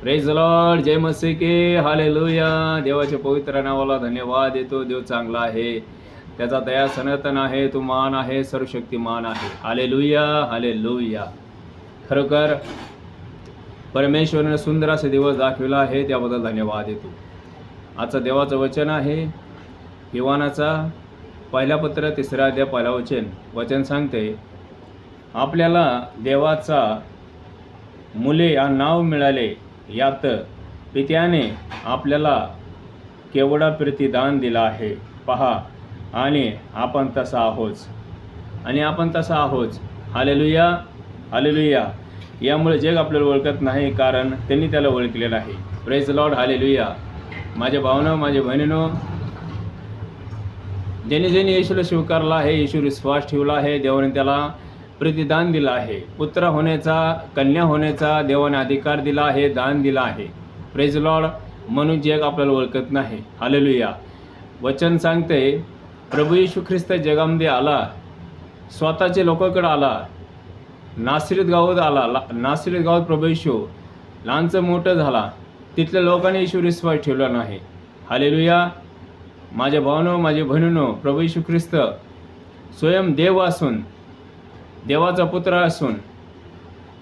Praise the Lord, जय मसीह की hallelujah. देवाच्या पवित्र नावाला धन्यवाद देतो. देव चांगला आहे, त्याचा दया सनातन आहे, तो मान आहे, सर्वशक्तिमान आहे. Hallelujah hallelujah. खरोखर परमेश्वराने सुंदर असे दिवस दाखविला आहे, त्याबद्दल धन्यवाद देतो. आजचं देवाचं वचन आहे योहानाचा पहिला पत्र 3 अध्याय 1 वचन सांगते, आपल्याला देवाचा मुले या नाव मिळाले, यात पित्याने आपल्याला केवढा प्रतिदान दिला आहे पहा, आणि आपण तसा आहोत. Hallelujah hallelujah. यामुळे जग आपल्याला ओळखत नाही, कारण त्यांनी त्याला ओळखलेलं आहे. Praise the Lord, hallelujah. माझ्या भावनो, माझ्या बहिणीनो, ज्याने येशूला स्वीकारला आहे, येशू विश्वास ठेवला आहे, देवाने त्याला प्रतिदान दिला आहे. पुत्र होण्याचा, कन्या होण्याचा देवाने अधिकार दिला आहे, दान दिला आहे. Praise Lord. म्हणून जग आपल्याला ओळखत नाही. हालेलुया. वचन सांगते, प्रभू येशू ख्रिस्त जगामध्ये आला, स्वतःचे लोकांकडे आला, नासरीत गावात प्रभू येशू लहानचं मोठं झाला. तिथल्या लोकांनी येशू विश्वास ठेवला नाही. हालेलुया. माझ्या भावनो, माझ्या बहिणीनो, प्रभू येशू ख्रिस्त स्वयं देव असून, देवाचा पुत्र असून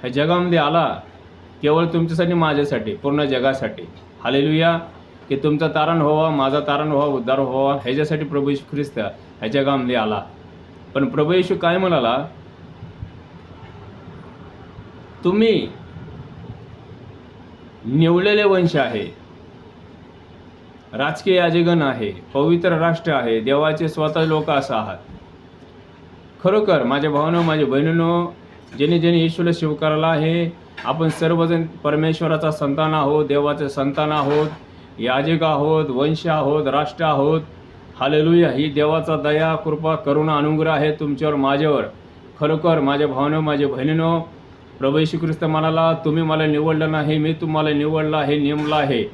ह्या जगामध्ये आला, केवळ तुमच्यासाठी, माझ्यासाठी, पूर्ण जगासाठी. हालेलुया. की तुमचा तारण व्हावा, माझा तारण व्हावा, उद्धार व्हावा, ह्याच्यासाठी प्रभू येशू ख्रिस्त ह्या जगामध्ये आला. पण प्रभू येशू काय म्हणाला, तुम्ही निवडलेले वंश आहे, राजकीय याजगण आहे, पवित्र राष्ट्र आहे, देवाचे स्वतः लोक असं आहात. खरोखर माझ्या भावनो, माझ्या बहिणीनो, ज्याने येशूला स्वीकारला आहे, आपण सर्वजण परमेश्वराचा संतान आहोत, देवाचे संतान आहोत, याजक आहोत, वंश आहोत, राष्ट्र आहोत. हालेलुया. ही देवाचा दया, कृपा, करुणा, अनुग्रह आहे तुमच्यावर, माझ्यावर. खरोखर माझ्या भावनो, माझ्या बहिणीनो, प्रभू येशू ख्रिस्त म्हणाला, तुम्ही मला निवडलं नाही, मी तुम्हाला निवडलं आहे, नेमलं आहे,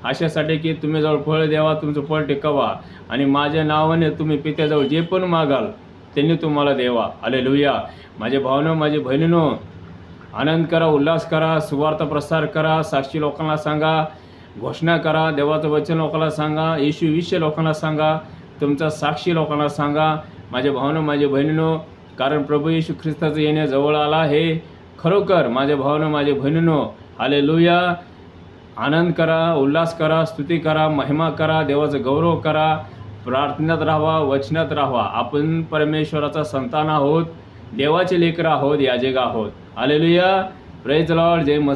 अशासाठी की तुम्ही जवळ फळ द्यावा, तुमचं फळ टिकवा, आणि माझ्या नावाने तुम्ही पित्याजवळ जे पण मागाल त्यांनी तुम्हाला देवा. हालेलुया. माझे भावनो, माझे बहिणीनो, आनंद करा, उल्हास करा, सुवार्थ प्रसार करा, साक्षी लोकांना सांगा, घोषणा करा, देवाचं वचन लोकांना सांगा, येशू विषय लोकांना सांगा, तुमचा साक्षी लोकांना सांगा. माझे भावनो, माझे बहिणीनो, कारण प्रभू येशू ख्रिस्ताचं येणे जवळ आला आहे. खरोखर माझे भावनो, माझे बहिणीनो, हालेलुया. आनंद करा, उल्हास करा, स्तुती करा, महिमा करा, देवाचं गौरव करा, प्रार्थनेत राहावा, वचनात राहावा. आपण परमेश्वराचा संतान आहोत, देवाचे लेकरं आहोत, याजक आहोत. Hallelujah. Praise the Lord. Jai